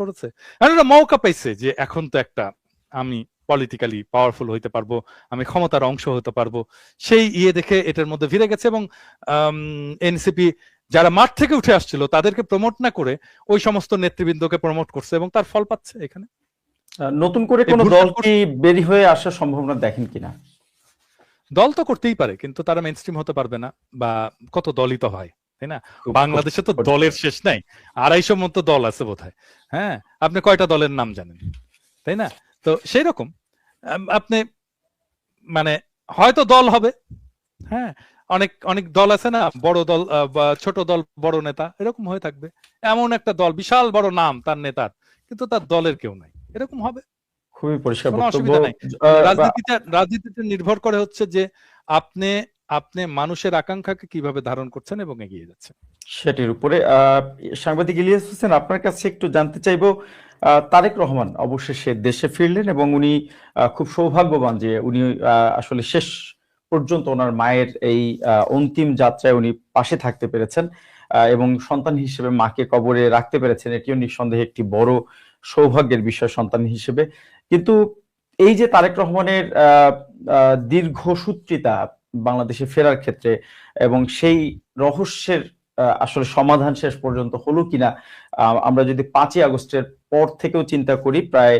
করেছে, আর একটা মৌকা পাইছে যে এখন তো একটা আমি পলিটিক্যালি পাওয়ারফুল হইতে পারবো, আমি ক্ষমতার অংশ হতে পারবো, সেই দেখে এটার মধ্যে ভিড়ে গেছে। এবং এনসিপি যারা মাঠ থেকে উঠে আসছিল তাদেরকে প্রমোট না করে ওই সমস্ত নেতৃবৃন্দকে প্রমোট করছে এবং তার ফল পাচ্ছে এখানে। নতুন করে কোন দল কি বেরি হয়ে আসার সম্ভাবনা দেখেন কিনা? দল তো করতেই পারে, কিন্তু তারা মেইন স্ট্রিম হতে পারবে না, বা কত দলই তো হয়, তাই না? বাংলাদেশে তো দলের শেষ নাই, 250 মতো দল আছে বোধহয়। হ্যাঁ, আপনি কয়টা দলের নাম জানেন, তাই না? তো সেই রকম আপনি মানে হয়তো দল হবে, হ্যাঁ, অনেক অনেক দল আছে না, বড় দল বা ছোট দল বড় নেতা, এরকম হয়ে থাকবে। এমন একটা দল বিশাল বড় নাম তার নেতার, কিন্তু তার দলের কেউ নাই, এরকম হবে। খুবই পরিষ্কার কোনো বক্তব্য। অসুবিধা নাই। রাজনীতিতে নির্ভর করে হচ্ছে যে আপনি আপনি মানুষের আকাঙ্ক্ষাকে কিভাবে ধারণ করছেন এবং এগিয়ে যাচ্ছেন সেটির উপরে। সাংবাদিক ইলিয়াস হোসেন, আপনার কাছে একটু জানতে চাইবো, তারেক রহমান অবশেষে দেশে ফিরলেন এবং উনি খুব সৌভাগ্যবান যে উনি আসলে শেষ পর্যন্ত ওনার মায়ের এই অন্তিম যাত্রায় উনি পাশে থাকতে পেরেছেন এবং সন্তান হিসেবে মাকে কবরে রাখতে পেরেছেন। এটিও নিঃসন্দেহে একটি বড় সৌভাগ্যের বিষয় সন্তান হিসেবে। কিন্তু এই যে তারেক রহমানের দীর্ঘসূত্রিতা বাংলাদেশে ফেরার ক্ষেত্রে এবং সেই রহস্যের আসলে সমাধান শেষ পর্যন্ত হলো কিনা, আমরা যদি 5ই আগস্টের পর থেকেও চিন্তা করি, প্রায়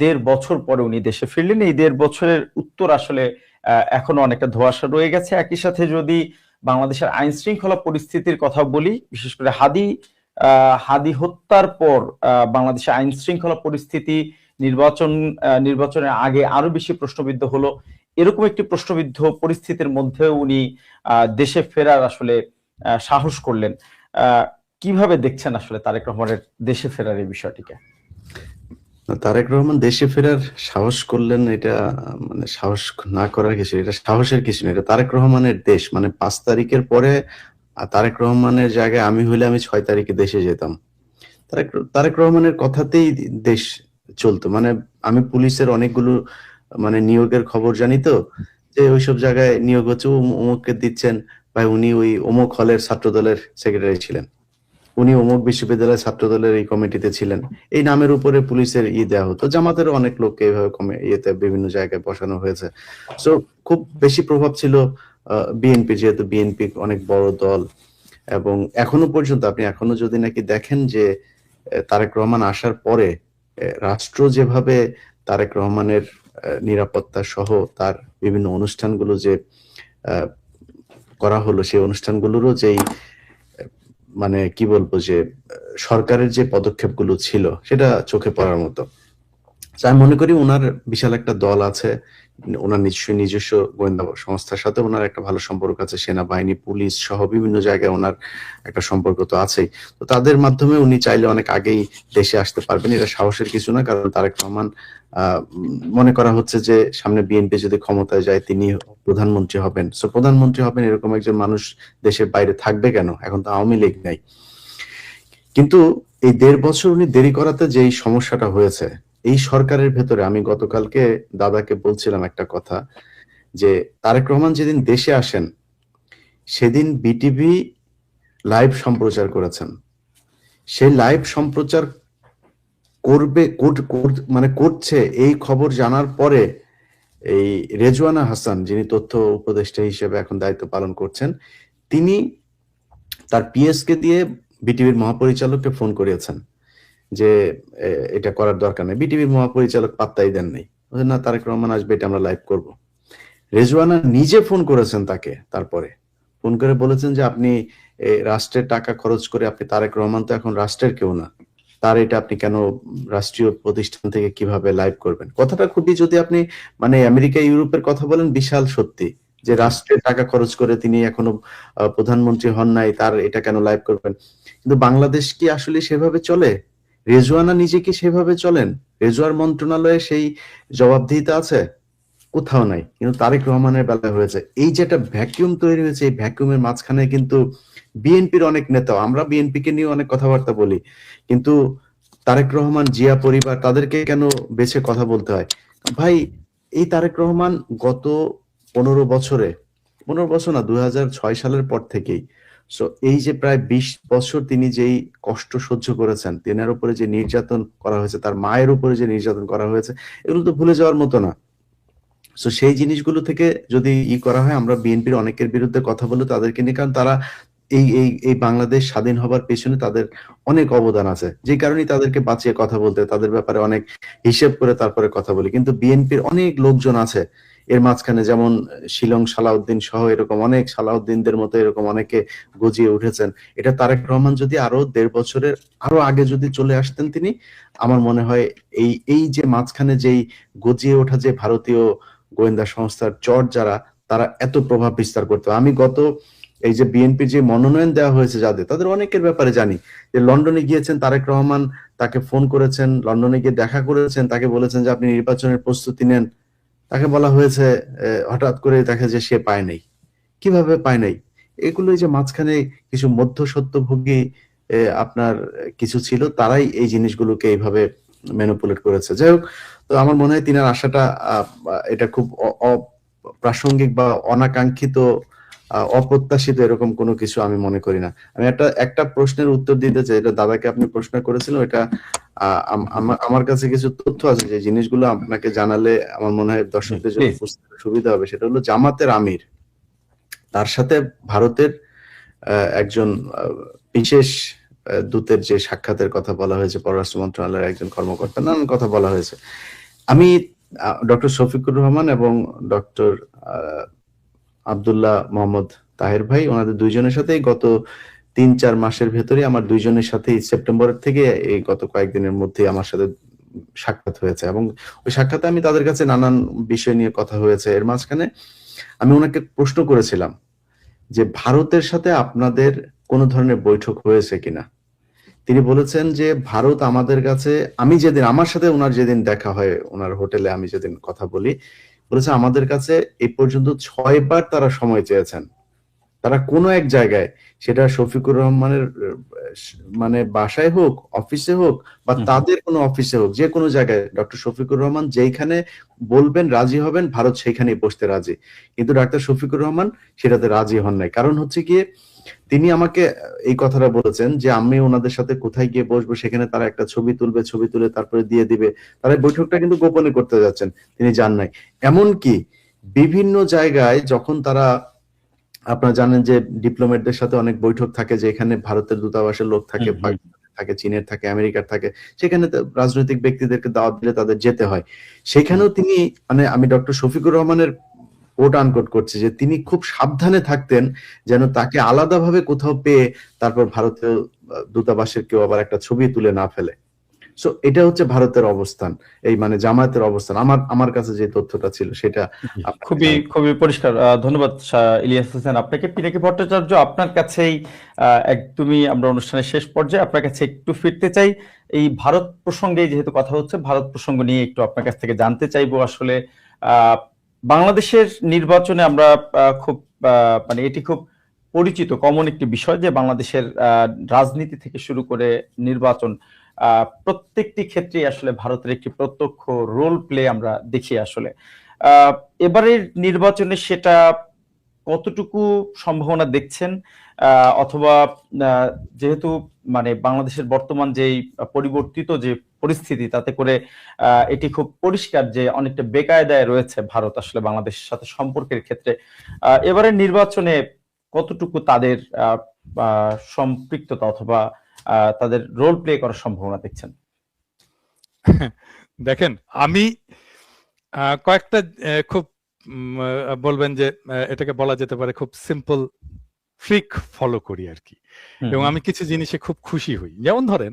1.5 বছর পরে উনি দেশে ফিরলেন। এই 1.5 বছরের উত্তর আসলে এখনো অনেকটা ধোঁয়াশা রয়ে গেছে। একই সাথে যদি বাংলাদেশের আইন শৃঙ্খলা পরিস্থিতির কথা বলি, বিশেষ করে হাদি হত্যার পর বাংলাদেশের আইন শৃঙ্খলা পরিস্থিতি নির্বাচনের আগে আরো বেশি প্রশ্নবিদ্ধ হলো। এরকম একটি প্রশ্নবিদ্ধ পরিস্থিতির মধ্যে উনি দেশে ফেরার আসলে সাহস করলেন। কিভাবে দেখছেন আসলে তারেক রহমানের দেশে ফেরার এই বিষয়টিকে? তারেক রহমান দেশে ফেরার সাহস করলেন, এটা মানে সাহস না করার কিছু, এটা সাহসের কিছু না, এটা তারেক রহমানের দেশ। মানে 5 তারিখের পরে তারেক রহমানের জায়গায় আমি হইলে আমি 6 তারিখে দেশে যেতাম। তারেক রহমানের কথাতেই দেশ চলতো। মানে আমি পুলিশের অনেকগুলো মানে নিয়োগের খবর জানি, তো যে ওইসব জায়গায় নিয়োগ হচ্ছে, অমুককে দিচ্ছেন ভাই, উনি ওই অমুক হলের ছাত্র দলের সেক্রেটারি ছিলেন, উনি অমুক বিশ্ববিদ্যালয়ের ছাত্র দলের এই কমিটিতে ছিলেন, এই নামের উপরে পুলিশের দেওয়া হতো। জামাতেরও অনেক লোককে এইভাবে ইয়েতে বিভিন্ন জায়গায় বসানো হয়েছে। সো খুব বেশি প্রভাব ছিল বিএনপি, যেহেতু বিএনপি অনেক বড় দল। এবং এখনো পর্যন্ত আপনি এখনো যদি নাকি দেখেন যে তারেক রহমান আসার পরে রাষ্ট্র যেভাবে তারেক রহমানের নিরাপত্তা সহ তার বিভিন্ন অনুষ্ঠানগুলো যে করা হলো, সেই অনুষ্ঠানগুলোরও যেই মানে কি বলবো, যে সরকারের যে পদক্ষেপগুলো ছিল সেটা চোখে পড়ার মতো। আমি মনে করি ওনার বিশাল একটা দল আছে, ওনার নিশ্চয়ই নিজস্ব গোয়েন্দা সংস্থার সাথে ওনার একটা ভালো সম্পর্ক আছে, সেনাবাহিনী, পুলিশ সহ বিভিন্ন জায়গায় ওনার একটা সম্পর্ক তো আছেই। তো তাদের মাধ্যমে উনি চাইলে অনেক আগেই দেশে আসতে পারবেন, এটা সাহসের কিছু না। কারণ তারেক রহমান মনে করা হচ্ছে যে সামনে বিএনপি যদি ক্ষমতায় যায় তিনি প্রধানমন্ত্রী হবেন। সো প্রধানমন্ত্রী হবেন এরকম একজন মানুষ দেশের বাইরে থাকবে কেন? এখন তো আওয়ামী লীগ নাই। কিন্তু এই 1.5 বছর উনি দেরি করাতে যেই সমস্যাটা হয়েছে এই সরকারের ভেতরে, আমি গতকালকে দাদাকে বলছিলাম একটা কথা, যে তারেক রহমান যেদিন দেশে আসেন সেদিন বিটিভি লাইভ সম্প্রচার করেছেন। সেই লাইভ সম্প্রচার করছে এই খবর জানার পরে এই রেজওয়ানা হাসান, যিনি তথ্য উপদেষ্টা হিসেবে এখন দায়িত্ব পালন করছেন, তিনি তার পিএস কে দিয়ে বিটিভির মহাপরিচালককে ফোন করিয়েছেন যে এটা করার দরকার নেই। বিটিভির মহাপরিচালক পাত্তাই দেন নাই, না তারেক রহমান আসবে, এটা আমরা লাইভ করব। রেজওয়ানা নিজে ফোন করেছেন তাকে, তারপরে ফোন করে বলেছেন যে আপনি রাষ্ট্রের টাকা খরচ করে, আপনি তারেক রহমান তো এখন রাষ্ট্রের কেউ না, তার এটা আপনি কেন রাষ্ট্রীয় প্রতিষ্ঠান থেকে কিভাবে লাইভ করবেন? কথাটা খুবই, যদি আপনি মানে আমেরিকা ইউরোপের কথা বলেন, বিশাল সত্যি যে রাষ্ট্রের টাকা খরচ করে তিনি এখনো প্রধানমন্ত্রী হন নাই, তার এটা কেন লাইভ করবেন? কিন্তু বাংলাদেশ কি আসলে সেভাবে চলে? রেজওয়ানা নিজে কি সেভাবে চলেন? রেজওয়ার মন্ত্রণালয়ে সেই জবাবদিহিতা আছে? কোথাও নাই। কিন্তু তারেক রহমানের বেলায় হয়েছে। এই যে একটা ভ্যাকুয়াম তৈরি হয়েছে, এই ভ্যাকুয়ামের মাঝখানে কিন্তু বিএনপির অনেক নেতা, আমরা বিএনপি কে নিয়ে অনেক কথাবার্তা বলি, কিন্তু তারেক রহমান, জিয়া পরিবার, তাদেরকে কেন বেছে কথা বলতে হয়? ভাই, এই তারেক রহমান গত 15 বছরে, 15 বছর না, 2006 সালের পর থেকেই সো এই যে প্রায় 20 বছর তিনি যেই কষ্ট সহ্য করেছেন, তেনার উপরে যে নির্যাতন করা হয়েছে, তার মায়ের উপরে যে নির্যাতন করা হয়েছে, এগুলো তো ভুলে যাওয়ার মতো না। সো সেই জিনিসগুলো থেকে যদি করা হয়, আমরা বিএনপির অনেকের বিরুদ্ধে কথা বলে তাদেরকে নিয়ে, কারণ তারা এই বাংলাদেশ স্বাধীন হবার পেছনে তাদের অনেক অবদান আছে, যে কারণেই তাদেরকে বাঁচিয়ে কথা বলতে, তাদের ব্যাপারে অনেক হিসেব করে তারপরে কথা বলি। কিন্তু বিএনপির অনেক লোকজন আছে এর মাঝখানে, যেমন শিলং সালাউদ্দিন সহ এরকম অনেক সালাউদ্দিনদের মতো এরকম অনেকে গজিয়ে উঠেছেন। এটা তারেক রহমান যদি আরো 1.5 বছরের আরো আগে যদি চলে আসতেন তিনি, আমার মনে হয় এই যে মাঝখানে যেই গজিয়ে ওঠা যে ভারতীয় গোয়েন্দা সংস্থার চর যারা, তারা এত প্রভাব বিস্তার করতো। আমি গত এই যে বিএনপির যে মনোনয়ন দেওয়া হয়েছে যাদের, তাদের অনেকের ব্যাপারে জানি যে লন্ডনে গিয়েছেন তারেক রহমান, তাকে ফোন করেছেন, লন্ডনে গিয়ে দেখা করেছেন, তাকে বলেছেন যে আপনি নির্বাচনের প্রস্তুতি নেন। তাকে বলা হয়েছে হঠাৎ করে দেখা যে সে পায় নাই। কিভাবে পায় নাই? এগুলো যে মাঝখানে কিছু মধ্যস্বত্বভোগী আপনার কিছু ছিল, তারাই এই জিনিসগুলোকে এইভাবে ম্যানিপুলেট করেছে। যাই হোক, তো আমার মনে হয় তিনার আশাটা এটা খুব অপ্রাসঙ্গিক বা অনাকাঙ্ক্ষিত, অপ্রত্যাশিত এরকম কোনো কিছু আমি মনে করি না। আমি একটা প্রশ্নের উত্তর দিতে চাই, এটা দাদাকে আপনি প্রশ্ন করেছিলেন, এটা আমার কাছে কিছু তথ্য আছে যে জিনিসগুলো আপনাকে জানালে আমার মনে হয় দর্শকদের জন্য বুঝতে সুবিধা হবে। সেটা হলো জামাতের আমির, তার সাথে ভারতের একজন বিশেষ দূতের যে সাক্ষাতের কথা বলা হয়েছে, পররাষ্ট্র মন্ত্রণালয়ের একজন কর্মকর্তা, নানান কথা বলা হয়েছে। আমি ডক্টর শফিকুর রহমান এবং ডক্টর আব্দুল্লাহ মোহাম্মদ তাহের ভাই, ওনাদের দুইজনের সাথেই গত 3-4 মাসের ভেতরে আমার দুইজনের সাথেই সেপ্টেম্বরের থেকে এই গত কয়েকদিনের মধ্যে আমার সাথে সাক্ষাৎ হয়েছে, এবং ওই সাক্ষাতে আমি তাদের কাছে নানান বিষয় নিয়ে কথা হয়েছে। এর মাঝখানে আমি ওনাকে প্রশ্ন করেছিলাম যে ভারতের সাথে আপনাদের কোনো ধরনের বৈঠক হয়েছে কিনা। তিনি বলেছেন যে ভারত আমাদের কাছে, আমি যেদিন আমার সাথে ওনার যেদিন দেখা হয় ওনার হোটেলে, আমি যেদিন কথা বলি, বলেছে আমাদের কাছে এই পর্যন্ত 6 বার তারা সময় চেয়েছেন। তারা কোনো এক জায়গায়, সেটা শফিকুর রহমানের মানে বাসায় হোক, অফিসে হোক, বা তাদের কোনো অফিসে হোক, যে কোনো জায়গায় ডক্টর শফিকুর রহমান যেখানে বলবেন রাজি হবেন, ভারত সেখানেই বসতে রাজি। কিন্তু ডাক্তার শফিকুর রহমান সেটাতে রাজি হন নাই। কারণ হচ্ছে গিয়ে তিনি আমাকে এই কথাটা বলেছেন যে আমি ওনাদের সাথে কোথায় গিয়ে বসবো, সেখানে তারা একটা ছবি তুলবে, ছবি তুলে তারপরে দিয়ে দিবে। তারা বৈঠকটা কিন্তু গোপনে করতে যাচ্ছেন, তিনি যান নাই। এমনকি বিভিন্ন জায়গায় যখন তারা, আপনারা জানেন যে ডিপ্লোমেটদের সাথে অনেক বৈঠক থাকে, যে এখানে ভারতের দূতাবাসের লোক থাকে, থাকে চীনের থাকে, আমেরিকার থাকে, সেখানে রাজনৈতিক ব্যক্তিদেরকে দাওয়াত দিলে তাদের যেতে হয়। সেখানেও তিনি, মানে আমি ডক্টর শফিকুর রহমানের কোট আনকোট করছি, যে তিনি খুব সাবধানে থাকতেন যেন তাকে আলাদাভাবে কোথাও পেয়ে তারপর ভারতীয় দূতাবাসের কেউ আবার একটা ছবি তুলে না ফেলে। সো এটা হচ্ছে ভারতের অবস্থান, এই মানে জামায়াতের অবস্থান। আমার কাছে যে তথ্যটা ছিল সেটা খুবই পরিষ্কার। ধন্যবাদ ইলিয়াস হোসেন আপনাকে। পিনাকি ভট্টাচার্য, আপনার কাছেই একদমই আমরা অনুষ্ঠানের শেষ পর্যায়ে, আপনার কাছে একটু ফিরতে চাই। এই ভারত প্রসঙ্গে যেহেতু কথা হচ্ছে, ভারত প্রসঙ্গ নিয়ে একটু আপনার কাছ থেকে জানতে চাইবো। আসলে বাংলাদেশের নির্বাচনে আমরা খুব মানে এটি খুব পরিচিত কমন একটি বিষয় যে বাংলাদেশের রাজনীতি থেকে শুরু করে নির্বাচন, প্রত্যেকটি ক্ষেত্রে আসলে ভারতের একটি প্রত্যক্ষ রোল প্লে আমরা দেখি। আসলে এবারের নির্বাচনে সেটা কতটুকু সম্ভাবনা দেখছেন, অথবা যেহেতু মানে বাংলাদেশের বর্তমান যে পরিবর্তিত যে পরিস্থিতি, তাতে করে এটি খুব পরিষ্কার যে অনেকটা বেকায়দায় রয়েছে ভারত আসলে বাংলাদেশের সাথে সম্পর্কের ক্ষেত্রে। এবারের নির্বাচনে কতটুকু তাদের সম্পৃক্ততা অথবা তাদের রোল প্লে করার সম্ভাবনা দেখছেন? দেখেন, আমি কয়েকটা খুব বলবেন যে এটাকে বলা যেতে পারে খুব সিম্পল ট্রিক ফলো করি আর কি, এবং আমি কিছু জিনিসে খুব খুশি হই। যেমন ধরেন,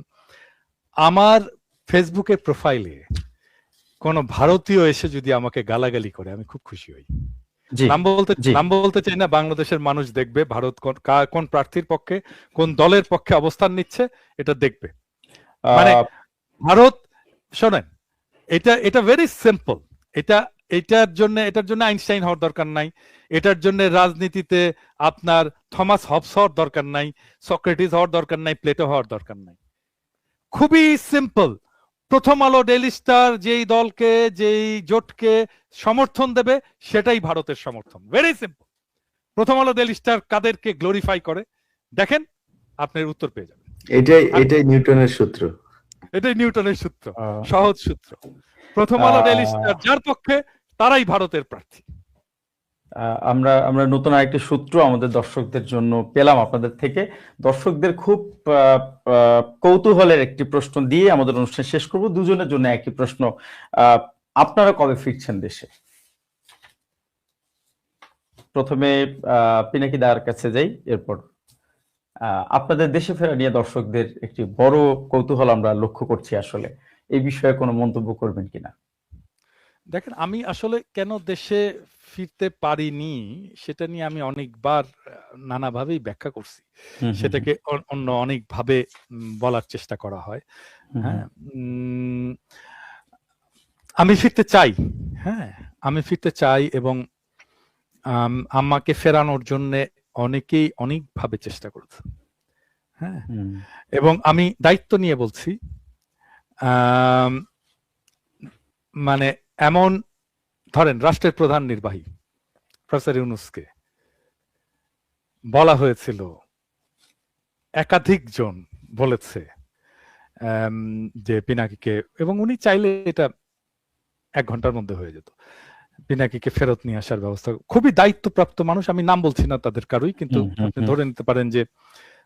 আমার ফেসবুকের প্রোফাইলে কোন ভারতীয় এসে যদি আমাকে গালাগালি করে, আমি খুব খুশি হই। নাম বলতে চাই না, বাংলাদেশের মানুষ দেখবে ভারত কোন প্রার্থীর পক্ষে, কোন দলের পক্ষে অবস্থান নিচ্ছে, এটা দেখবে। মানে ভারত, শোনেন, এটা ভেরি সিম্পল। এটার জন্য আইনস্টাইন হওয়ার দরকার নাই, এটার জন্য রাজনীতিতে আপনার থমাস হবস হওয়ার দরকার নাই, সক্রেটিস হওয়ার দরকার নাই, প্লেটো হওয়ার দরকার নাই। খুবই সিম্পল। প্রথম আলো, ডেইলি স্টার যেই দলকে, যেই জোটকে সমর্থন দেবে, সেটাই ভারতের সমর্থন। Very simple. প্রথম আলো, ডেইলি স্টার কাদেরকে গ্লোরিফাই করে? দেখেন আপনার উত্তর পেয়ে যাবেন। এটাই নিউটনের সূত্র। এটাই নিউটনের সূত্র, আহ, সহজ সূত্র। প্রথম আলো ডেইলি আহ, স্টার যার পক্ষে তারাই ভারতের প্রার্থী। আমরা আমরা নতুন আরেকটি সূত্র আমাদের দর্শকদের জন্য পেলাম আপনাদের থেকে। দর্শকদের খুব কৌতূহলের একটি প্রশ্ন দিয়ে আমাদের অনুষ্ঠান শেষ করব। দুজনের জন্য একই প্রশ্ন, আপনারা কবে ফিরছেন দেশে? প্রথমে পিনাকি দার কাছে যাই, এরপর আপনাদের দেশে ফেরা নিয়ে দর্শকদের একটি বড় কৌতূহল আমরা লক্ষ্য করছি। আসলে এই বিষয়ে কোনো মন্তব্য করবেন কিনা? দেখেন, আমি আসলে কেন দেশে ফিরতে পারিনি সেটা নিয়ে আমি অনেকবার নানাভাবেই ব্যাখ্যা করছি। সেটাকে অন্য অনেকভাবে বলার চেষ্টা করা হয়। হ্যাঁ, আমি ফিরতে চাই। হ্যাঁ, আমি ফিরতে চাই এবং আমাকে ফেরানোর জন্য অনেকেই অনেকভাবে চেষ্টা করেছে। হ্যাঁ, এবং আমি দায়িত্ব নিয়ে বলছি, মানে এমন ধরেন রাষ্ট্রের প্রধান নির্বাহী প্রফেসর ইউনূসকে বলা হয়েছিল, একাধিক জন বলেছে যে পিনাকিকে, এবং উনি চাইলে এটা 1 ঘন্টার মধ্যে হয়ে যেত, পিনাকিকে ফেরত নিয়ে আসার ব্যবস্থা। খুবই দায়িত্বপ্রাপ্ত মানুষ, আমি নাম বলছি না তাদের কারোই, কিন্তু আপনি ধরে নিতে পারেন যে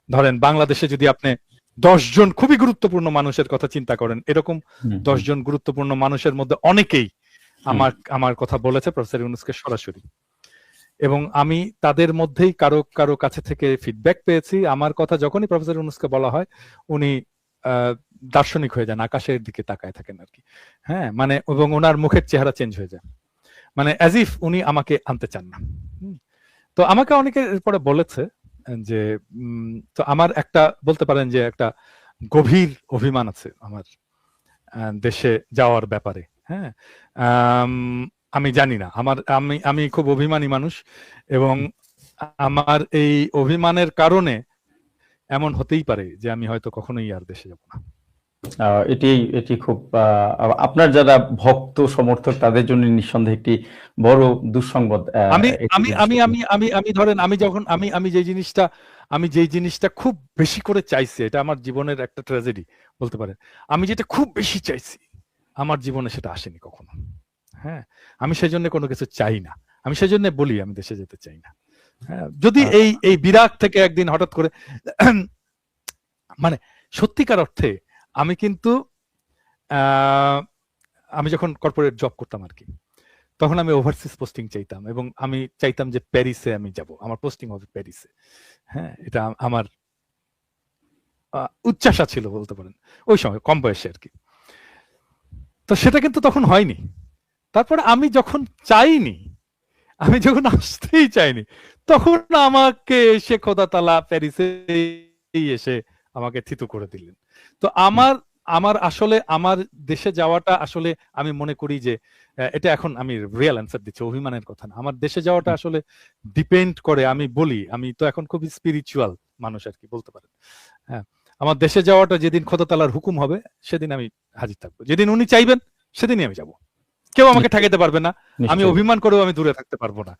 ধরেন বাংলাদেশে যদি আপনি 10 জন খুবই গুরুত্বপূর্ণ মানুষের কথা চিন্তা করেন, এরকম 10 জন গুরুত্বপূর্ণ মানুষের মধ্যে অনেকেই আমার কথা বলেছে প্রফেসর ইউনূসকে সরাসরি, এবং আমি তাদের মধ্যেই কারো কারো কাছে থেকে ফিডব্যাক পেয়েছি। আমার কথা যখনই প্রফেসর ইউনূসকে বলা হয় উনি দার্শনিক হয়ে যান, আকাশের দিকে তাকায় থাকেন আর কি। হ্যাঁ, মানে এবং ওনার মুখের চেহারা চেঞ্জ হয়ে যায়, মানে অ্যাজ ইফ উনি আমাকে আনতে চান না। তো আমাকে অনেকে এরপরে বলেছে যে তো আমার একটা বলতে পারেন যে একটা গভীর অভিমান আছে আমার দেশে যাওয়ার ব্যাপারে। হ্যাঁ, আমি জানি না, আমি খুব অভিমানী মানুষ, এবং আমার এই অভিমানের কারণে এমন হতেই পারে যে আমি হয়তো কখনোই আর দেশে যাব না। এটি খুব আপনার যারা ভক্ত সমর্থক তাদের জন্য নিঃসন্দেহে একটি বড় দুঃসংবাদ। আমি ধরেন আমি যেই জিনিসটা খুব বেশি করে চাইছি, এটা আমার জীবনের একটা ট্র্যাজেডি বলতে পারেন। আমি যেটা খুব বেশি চাইছি আমার জীবনে সেটা আসেনি কখনো। হ্যাঁ, আমি সেজন্য কোনো কিছু চাই না, আমি সেজন্য বলি আমি দেশে যেতে চাই না। হ্যাঁ, যদি এই বিরাগ থেকে একদিন হঠাৎ করে মানে সত্যিকার অর্থে আমি কিন্তু আমি যখন কর্পোরেট জব করতাম আর কি, তখন আমি ওভারসিজ পোস্টিং চাইতাম, এবং আমি চাইতাম যে প্যারিসে আমি যাব, আমার পোস্টিং হবে প্যারিসে। হ্যাঁ, এটা আমার উচ্চাশা ছিল বলতে পারেন ওই সময়, কম বয়সে আর কি। তো সেটা কিন্তু তখন হয়নি। তারপরে আমি যখন চাইনি, আমি যখন আসতেই চাইনি, তখন আমাকে এসে খোদা তাআলা প্যারিসে এসে আমাকে থিতু করে দিলেন। তো আমার আসলে আমার দেশে যাওয়াটা আসলে আমি মনে করি যে এটা এখন আমি রিয়েল অ্যান্সার দিচ্ছি, অভিমানের কথা না। আমার দেশে যাওয়াটা আসলে ডিপেন্ড করে, আমি বলি আমি তো এখন খুবই স্পিরিচুয়াল মানুষ আর কি বলতে পারেন। হ্যাঁ, আমার দেশে যাওয়াটা যেদিন খোদা তাআলার হুকুম হবে সেদিন আমি হাজির থাকবো, যেদিন উনি চাইবেন সেদিনই আমি যাব, কেউ আমাকে ঠেকাতে পারবে না, আমি অভিমান করেও আমি দূরে থাকতে পারবো না।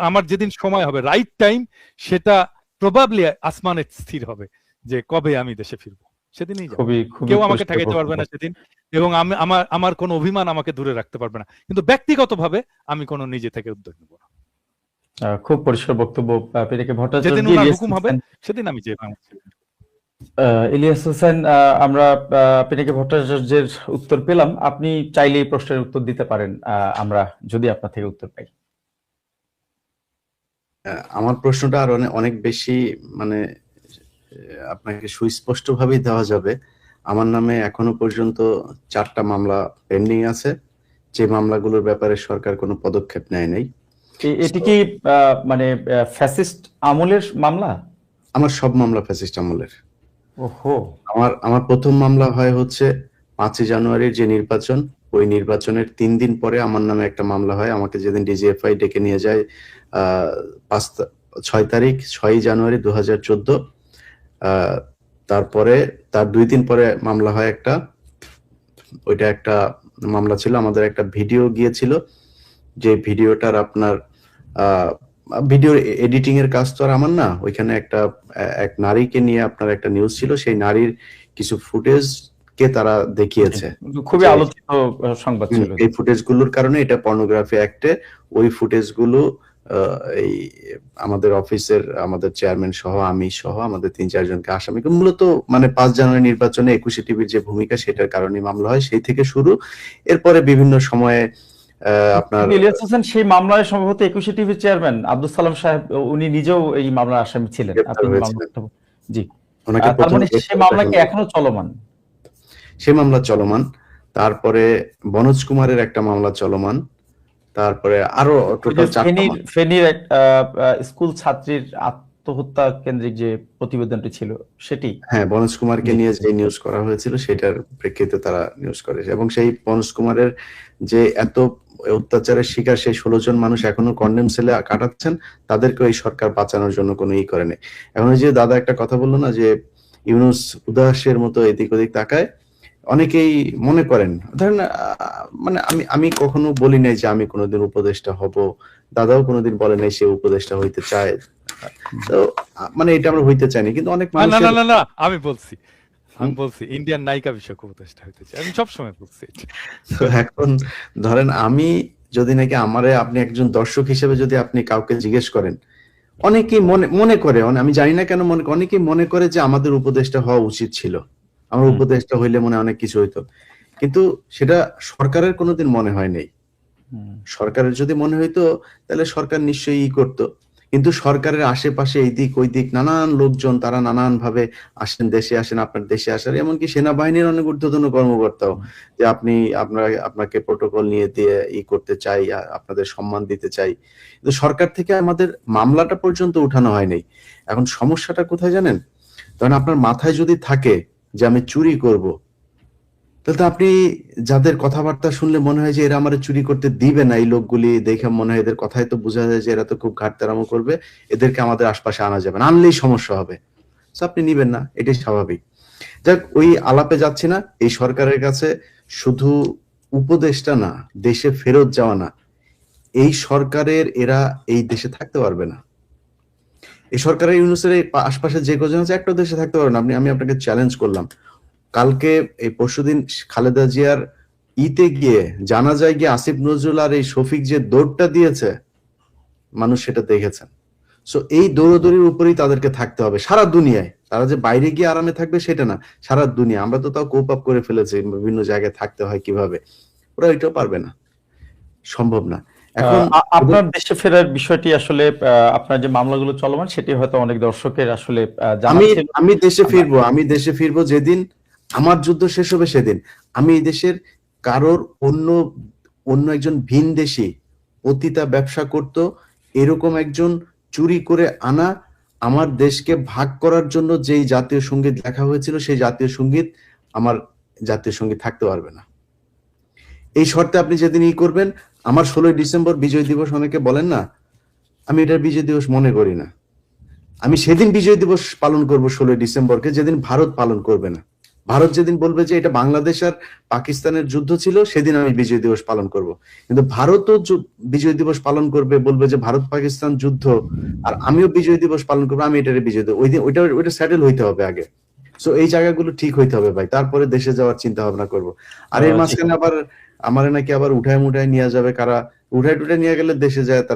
আমার যেদিন সময় হবে, রাইট টাইম, সেটা প্রবাবলি আসমানে স্থির হবে যে কবে আমি দেশে ফিরবো, সেদিনই যাবো। কেউ আমাকে ঠেকাইতে পারবে না সেদিন, এবং আমার কোনো অভিমান আমাকে দূরে রাখতে পারবে না, কিন্তু ব্যক্তিগতভাবে আমি কোনো নিজে থেকে উদ্যোগ নেব না। খুব পরিষ্কার বক্তব্য। পিনাকি ভট্টাচার্য, যেদিন ওনার হুকুম হবে সেদিন আমি যে ইলিয়াস হোসেন, আমরা পিনাকি ভট্টাচার্যের উত্তর পেলাম। আপনি চাইলে এই প্রশ্নের উত্তর দিতে পারেন, আমরা যদি আপনার থেকে উত্তর পাই। আমার প্রশ্নটা আর অনেক বেশি মানে আপনাকে সুস্পষ্ট ভাবেই দেওয়া যাবে। আমার নামে এখনো পর্যন্ত 4টা মামলা পেন্ডিং আছে, যে মামলাগুলোর ব্যাপারে সরকার কোনো পদক্ষেপ নেয় নাই। এটি কি মানে ফ্যাসিস্ট আমলের মামলা? আমার সব মামলা ফ্যাসিস্ট আমলের। ওহো। আমার প্রথম মামলা হয় হচ্ছে 5 জানুয়ারির যে নির্বাচন, ওই নির্বাচনের 3 দিন পরে আমার নামে একটা মামলা হয়। আমাকে যেদিন ডিজিএফআই ডেকে নিয়ে যায় 6 জানুয়ারি 2014, তারপরে তার 2 দিন পরে মামলা হয় একটা, ওইটা একটা মামলা ছিল, আমাদের একটা ভিডিও গিয়েছিল, যে ভিডিওটার আপনার ভিডিও এডিটিং এর কাজ তো আর আমার না। ওইখানে এক নারীকে নিয়ে আপনার একটা নিউজ ছিল, সেই নারীর কিছু ফুটেজ কে তারা দেখিয়েছে, খুবই আলোচিত সংবাদ ছিল। এই ফুটেজ গুলোর কারণে এটা পর্নোগ্রাফি অ্যাক্টে, ওই ফুটেজ গুলো এই আমাদের অফিসের আমাদের চেয়ারম্যান সহ আমি সহ আমাদের ৩-৪ জনকে আসামি, মূলত মানে ৫ জানুয়ারি নির্বাচনে ২১ টিভির যে ভূমিকা সেটার কারণে মামলা হয়, সেই থেকে শুরু। এরপরে বিভিন্ন সময়ে আপনার ইলিয়াস হোসেন সেই মামলায় সম্ভবত ২১ টিভির চেয়ারম্যান আব্দুল সালাম সাহেব উনি নিজেও এই মামলার আসামি ছিলেন। জি, তার মানে সেই মামলা কি এখনো চলমান? সেই মামলা চলমান। তারপরে বনোজ কুমারের একটা মামলা চলমান। তারপরে আরো টোটাল ৪টা ফেনীর স্কুল ছাত্রীর আত্মহত্যা কেন্দ্রিক যে প্রতিবেদনটি ছিল সেটি, হ্যাঁ, বনোজ কুমারকে নিয়ে যে নিউজ করা হয়েছিল সেটার প্রেক্ষিতে তারা নিউজ করে, এবং সেই বনোজ কুমারের যে এত অত্যাচারের শিকার সেই ১৬ জন মানুষ এখনো কন্ডেম সেলে কাটাচ্ছেন, তাদেরকে এই সরকার বাঁচানোর জন্য কোনো ই করেনি। এখন যে দাদা একটা কথা বললো না যে ইউনূস উদাসের মতো এদিক ওদিক তাকায়, অনেকেই মনে করেন, ধরেন মানে আমি কখনো বলি নাই যে আমি কোনোদিন উপদেষ্টা হব, দাদাও কোনোদিন বলে নাই সে উপদেষ্টা হইতে চায়, তো মানে এটা আমরা হইতে চাইনি, কিন্তু অনেক মানুষ না আমি বলছি ইন্ডিয়ান নায়িকা বিষয়ক উপদেষ্টা হইতে চাই, আমি সবসময় বলছি। তো এখন ধরেন আমি যদি নাকি আমারে আপনি একজন দর্শক হিসেবে যদি আপনি কাউকে জিজ্ঞেস করেন, অনেকেই মনে করে, আমি জানি না কেন অনেকেই মনে করে যে আমাদের উপদেষ্টা হওয়া উচিত ছিল, আমার উপদেষ্টা হইলে মনে অনেক কিছু হইতো, কিন্তু সেটা সরকারের কোনোদিন মনে হয় নাই। সরকারের যদি মনে হইতো তাহলে সরকার নিশ্চয়ই ই করতো, কিন্তু সরকারের আশেপাশে এই দিক ওই দিক নানান লোকজন, তারা নানান ভাবে আসেন, দেশে আসেন, আপনার দেশে আসার, এমনকি সেনাবাহিনীর অনেক ঊর্ধ্বতন কর্মকর্তাও যে আপনাকে প্রোটোকল নিয়ে দিয়ে ই করতে চাই, আপনাদের সম্মান দিতে চাই, কিন্তু সরকার থেকে আমাদের মামলাটা পর্যন্ত উঠানো হয়নি। এখন সমস্যাটা কোথায় জানেন? তখন আপনার মাথায় যদি থাকে যে আমি চুরি করব, তাহলে আপনি যাদের কথাবার্তা শুনলে মনে হয় যে এরা আমার চুরি করতে দিবে না, এই লোকগুলি দেখে মনে হয় এদের কথাই তো বোঝা যায় যে এরা তো খুব ঘাটতারামো করবে, এদেরকে আমাদের আশপাশে আনা যাবে না, আনলেই সমস্যা হবে, আপনি নিবেন না, এটাই স্বাভাবিক। যাক, ওই আলাপে যাচ্ছি না। এই সরকারের কাছে শুধু উপদেষ্টা না, দেশে ফেরত যাওয়া না, এই সরকারের এরা এই দেশে থাকতে পারবে না। এই সরকারের ইউনূসের আশপাশে যে কজন আছে একটা দেশে থাকতে পারবে না। আমি আপনাকে চ্যালেঞ্জ করলাম, কালকে এই পরশুদিন খালেদা জিয়ার ইতে গিয়ে জানাজায় গিয়ে আসিফ নজরুল আর এই শফিক যে দৌড়টা দিয়েছে, মানুষ সেটা দেখেছেন। সো এই দৌড়দৌড়ির উপরেই তাদেরকে থাকতে হবে সারা দুনিয়ায়। তারা যে বাইরে গিয়ে আরামে থাকবে সেটা না, সারা দুনিয়া। আমরা তো তাও কোপ আপ করে ফেলেছি বিভিন্ন জায়গায় থাকতে হয় কিভাবে, ওরা এটাও পারবে না, সম্ভব না। এখন আপনার দেশে ফেরার বিষয়টি আসলে আপনার যে মামলাগুলো চলমান সেটি হয়তো অনেক দর্শকের আসলে আমি দেশে ফিরবো যেদিন আমার যুদ্ধ শেষ হবে, সেদিন আমি এই দেশের কারোর অন্য একজন ভিনদেশী পতিতা ব্যবসা করত এরকম একজন চুরি করে আনা আমার দেশকে ভাগ করার জন্য যেই জাতীয় সঙ্গীত লেখা হয়েছিল, সেই জাতীয় সঙ্গীত আমার জাতীয় সঙ্গীত থাকতে পারবে না। এই শর্তে আপনি যেদিন ই করবেন, আমার 16ই ডিসেম্বর বিজয় দিবস অনেকে বলেন না, আমি এটার বিজয় দিবস মনে করি না। আমি সেদিন বিজয় দিবস পালন করব 16ই ডিসেম্বরকে, যেদিন ভারত পালন করবে না। ভারত যেদিন বলবে যে এটা বাংলাদেশ আর পাকিস্তানের যুদ্ধ ছিল, সেদিন আমি বিজয় দিবস পালন করব। কিন্তু ভারতও বিজয় দিবস পালন করবে, বলবে যে ভারত পাকিস্তান যুদ্ধ, আর আমিও বিজয় দিবস পালন করবো, আমি এটার বিজয় দিবস, ওই দিন ওইটা সেটেল হইতে হবে আগে। সো এই জায়গাগুলো ঠিক হইতে হবে ভাই, তারপরে দেশে যাওয়ার চিন্তা ভাবনা করবো। আর এর মাঝখানে আবার আমার নাকি আবার উঠায় নিয়ে যাবে কারা, উঠায় নিয়ে গেলে দেশে যায় তার